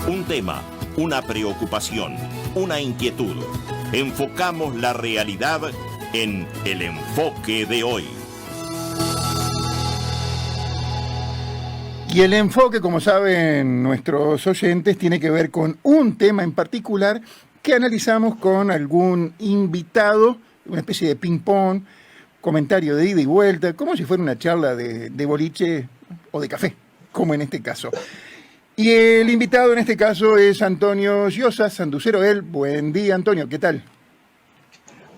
Un tema, una preocupación, una inquietud. Enfocamos la realidad en El Enfoque de hoy. Y el enfoque, como saben nuestros oyentes, tiene que ver con un tema en particular que analizamos con algún invitado, una especie de ping-pong, comentario de ida y vuelta, como si fuera una charla de boliche o de café, como en este caso. Y el invitado en este caso es Antonio Giosa, sanducero él. Buen día, Antonio, ¿qué tal?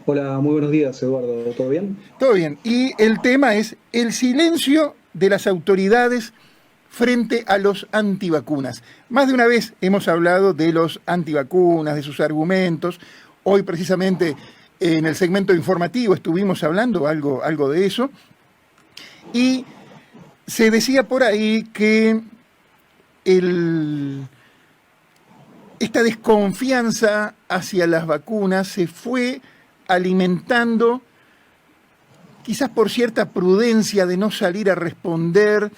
Hola, muy buenos días, Eduardo. ¿Todo bien? Todo bien. Y el tema es el silencio de las autoridades frente a los antivacunas. Más de una vez hemos hablado de los antivacunas, de sus argumentos. Hoy precisamente en el segmento informativo estuvimos hablando algo de eso. Y se decía por ahí que esta desconfianza hacia las vacunas se fue alimentando quizás por cierta prudencia de no salir a responder,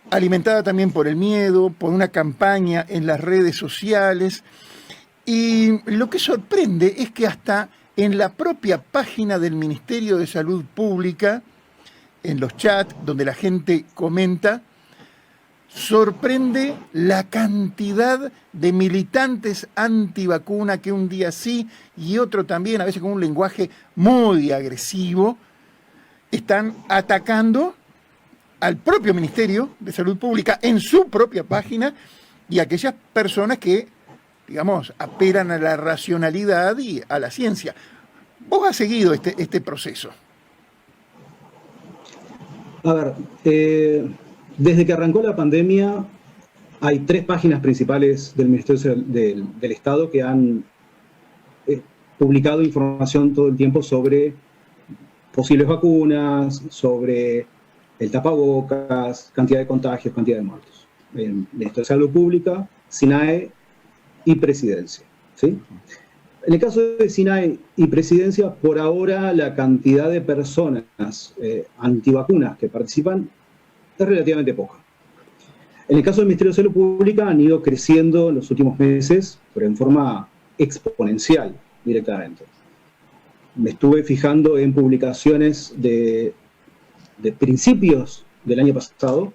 alimentada también por el miedo, por una campaña en las redes sociales. Y lo que sorprende es que hasta en la propia página del Ministerio de Salud Pública, en los chats donde la gente comenta, sorprende la cantidad de militantes antivacuna que un día sí y otro también, a veces con un lenguaje muy agresivo, están atacando al propio Ministerio de Salud Pública en su propia página y a aquellas personas que, digamos, apelan a la racionalidad y a la ciencia. ¿Vos has seguido este proceso? A ver, desde que arrancó la pandemia hay 3 páginas principales del Ministerio del Estado que han publicado información todo el tiempo sobre posibles vacunas, sobre el tapabocas, cantidad de contagios, cantidad de muertos. Ministerio de Salud Pública, SINAE y Presidencia, ¿sí? En el caso de SINAE y Presidencia, por ahora la cantidad de personas antivacunas que participan es relativamente poca. En el caso del Ministerio de Salud Pública han ido creciendo en los últimos meses, pero en forma exponencial directamente. Me estuve fijando en publicaciones de principios del año pasado,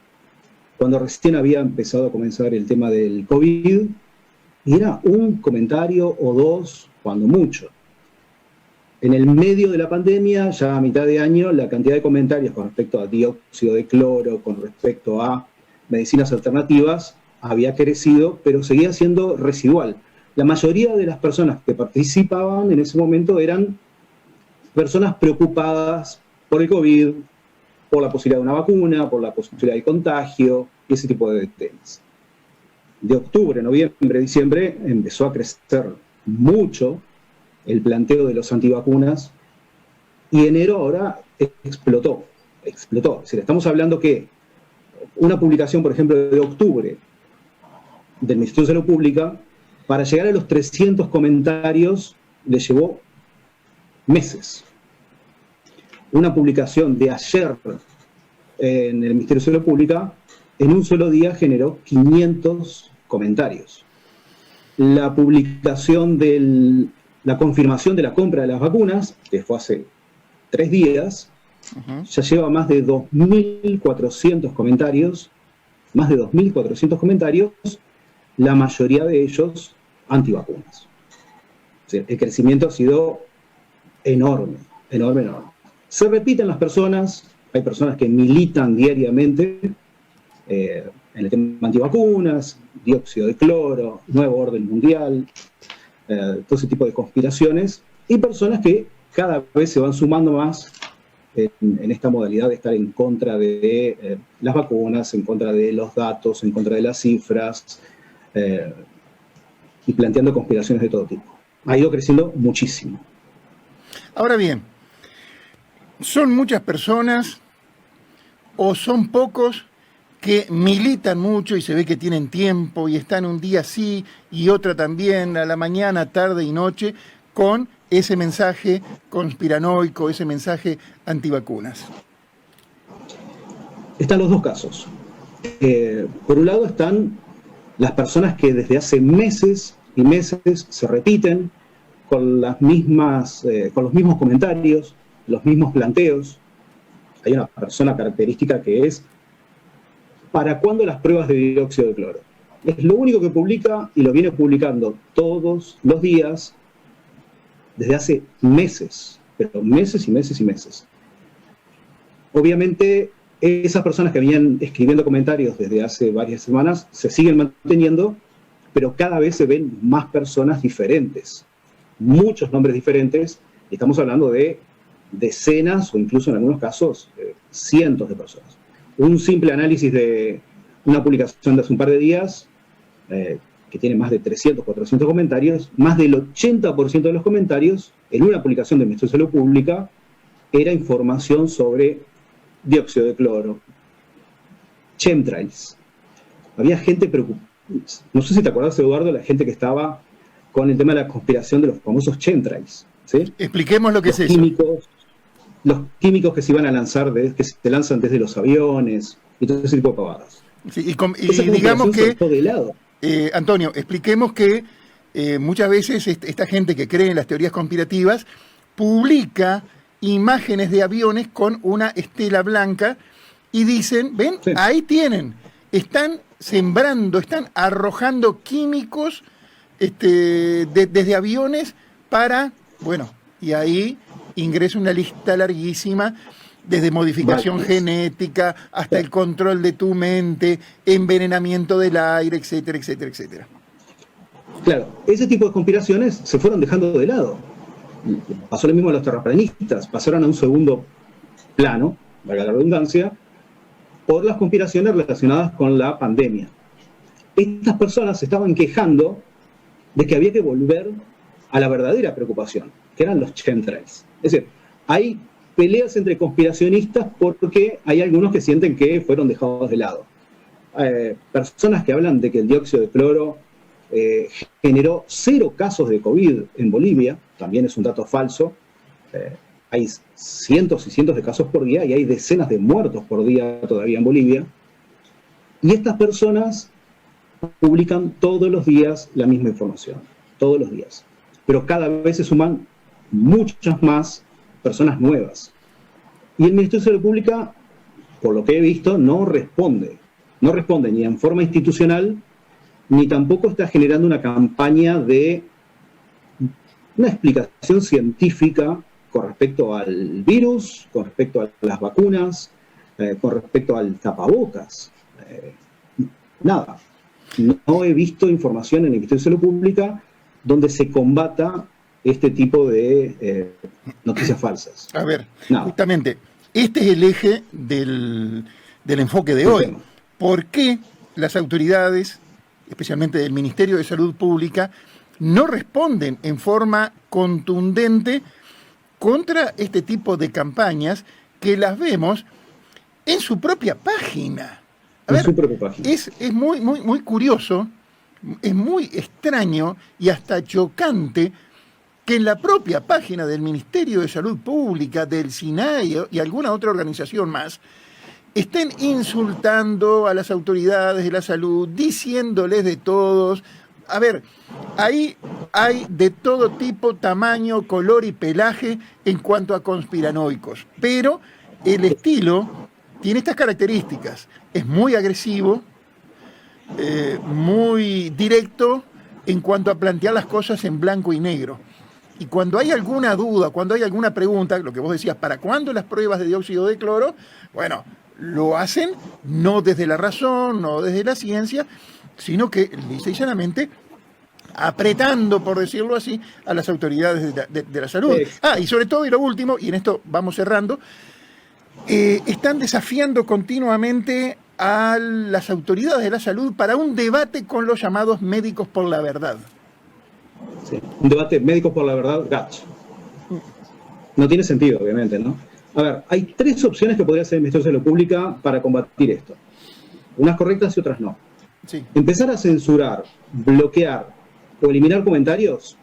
cuando recién había empezado a comenzar el tema del COVID, y era un comentario o dos, cuando mucho. En el medio de la pandemia, ya a mitad de año, la cantidad de comentarios con respecto a dióxido de cloro, con respecto a medicinas alternativas, había crecido, pero seguía siendo residual. La mayoría de las personas que participaban en ese momento eran personas preocupadas por el COVID, por la posibilidad de una vacuna, por la posibilidad de contagio, y ese tipo de temas. De octubre, noviembre, diciembre, empezó a crecer mucho el planteo de los antivacunas, y enero ahora explotó. Es decir, estamos hablando que una publicación, por ejemplo, de octubre del Ministerio de Salud Pública, para llegar a los 300 comentarios le llevó meses. Una publicación de ayer en el Ministerio de Salud Pública, en un solo día generó 500 comentarios. La publicación la confirmación de la compra de las vacunas, que fue hace 3 días, ya lleva más de 2.400 comentarios, la mayoría de ellos antivacunas. O sea, el crecimiento ha sido enorme. Se repiten las personas, hay personas que militan diariamente en el tema antivacunas, dióxido de cloro, nuevo orden mundial, todo ese tipo de conspiraciones, y personas que cada vez se van sumando más en esta modalidad de estar en contra de las vacunas, en contra de los datos, en contra de las cifras, y planteando conspiraciones de todo tipo. Ha ido creciendo muchísimo. Ahora bien, ¿son muchas personas o son pocos que militan mucho y se ve que tienen tiempo y están un día sí y otro también, a la mañana, tarde y noche, con ese mensaje conspiranoico, ese mensaje antivacunas? Están los dos casos. Por un lado están las personas que desde hace meses y meses se repiten con los mismos comentarios, los mismos planteos. Hay una persona característica que es: ¿para cuándo las pruebas de dióxido de cloro? Es lo único que publica y lo viene publicando todos los días desde hace meses, pero meses y meses y meses. Obviamente, esas personas que venían escribiendo comentarios desde hace varias semanas se siguen manteniendo, pero cada vez se ven más personas diferentes, muchos nombres diferentes, y estamos hablando de decenas o incluso en algunos casos cientos de personas. Un simple análisis de una publicación de hace un par de días, que tiene más de 300, 400 comentarios, más del 80% de los comentarios en una publicación del Ministerio de Salud Pública era información sobre dióxido de cloro, chemtrails. Había gente preocupada. No sé si te acordás, Eduardo, la gente que estaba con el tema de la conspiración de los famosos chemtrails, ¿sí? Expliquemos lo que es eso. Los químicos que se iban a lanzar, que se lanzan desde los aviones y todo ese tipo de pavadas. Sí, y digamos que, de lado. Antonio, expliquemos que muchas veces esta gente que cree en las teorías conspirativas publica imágenes de aviones con una estela blanca y dicen, ven, sí, ahí tienen, están sembrando, están arrojando químicos desde aviones para, bueno, y ahí ingresa una lista larguísima, desde modificación genética hasta el control de tu mente, envenenamiento del aire, etcétera, etcétera, etcétera. Claro, ese tipo de conspiraciones se fueron dejando de lado. Pasó lo mismo a los terraplanistas, pasaron a un segundo plano, valga la redundancia, por las conspiraciones relacionadas con la pandemia. Estas personas se estaban quejando de que había que volver a la verdadera preocupación, que eran los chemtrails. Es decir, hay peleas entre conspiracionistas porque hay algunos que sienten que fueron dejados de lado. Personas que hablan de que el dióxido de cloro generó 0 casos de COVID en Bolivia, también es un dato falso. Hay cientos y cientos de casos por día y hay decenas de muertos por día todavía en Bolivia. Y estas personas publican todos los días la misma información, todos los días. Pero cada vez se suman muchas más personas nuevas. Y el Ministerio de Salud Pública, por lo que he visto, no responde ni en forma institucional, ni tampoco está generando una campaña de una explicación científica con respecto al virus, con respecto a las vacunas, con respecto al tapabocas. Nada. No he visto información en el Ministerio de Salud Pública donde se combata este tipo de noticias falsas. A ver, justamente, este es el eje del enfoque de hoy. ¿Por qué las autoridades, especialmente del Ministerio de Salud Pública, no responden en forma contundente contra este tipo de campañas que las vemos en su propia página? A ver, es muy curioso, es muy extraño y hasta chocante que en la propia página del Ministerio de Salud Pública, del SINAI y alguna otra organización más, estén insultando a las autoridades de la salud, diciéndoles de todos. A ver, ahí hay de todo tipo, tamaño, color y pelaje en cuanto a conspiranoicos, pero el estilo tiene estas características. Es muy agresivo, muy directo en cuanto a plantear las cosas en blanco y negro. Y cuando hay alguna duda, cuando hay alguna pregunta, lo que vos decías, ¿para cuándo las pruebas de dióxido de cloro? Bueno, lo hacen no desde la razón, no desde la ciencia, sino que lisa y llanamente apretando, por decirlo así, a las autoridades de la salud. Y sobre todo, y lo último, y en esto vamos cerrando, están desafiando continuamente a las autoridades de la salud para un debate con los llamados médicos por la verdad. Sí, un debate médicos por la verdad, gacho. No tiene sentido, obviamente, ¿no? A ver, hay 3 opciones que podría hacer el Ministerio de Salud Pública para combatir esto. Unas correctas y otras no. Sí. Empezar a censurar, bloquear o eliminar comentarios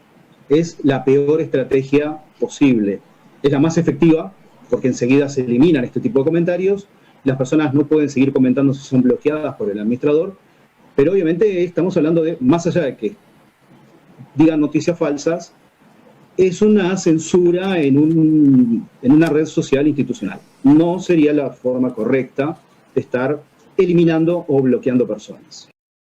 es la peor estrategia posible. Es la más efectiva porque enseguida se eliminan este tipo de comentarios. Las personas no pueden seguir comentando si son bloqueadas por el administrador, Pero obviamente estamos hablando de, más allá de que digan noticias falsas, es una censura en una red social institucional. No sería la forma correcta de estar eliminando o bloqueando personas.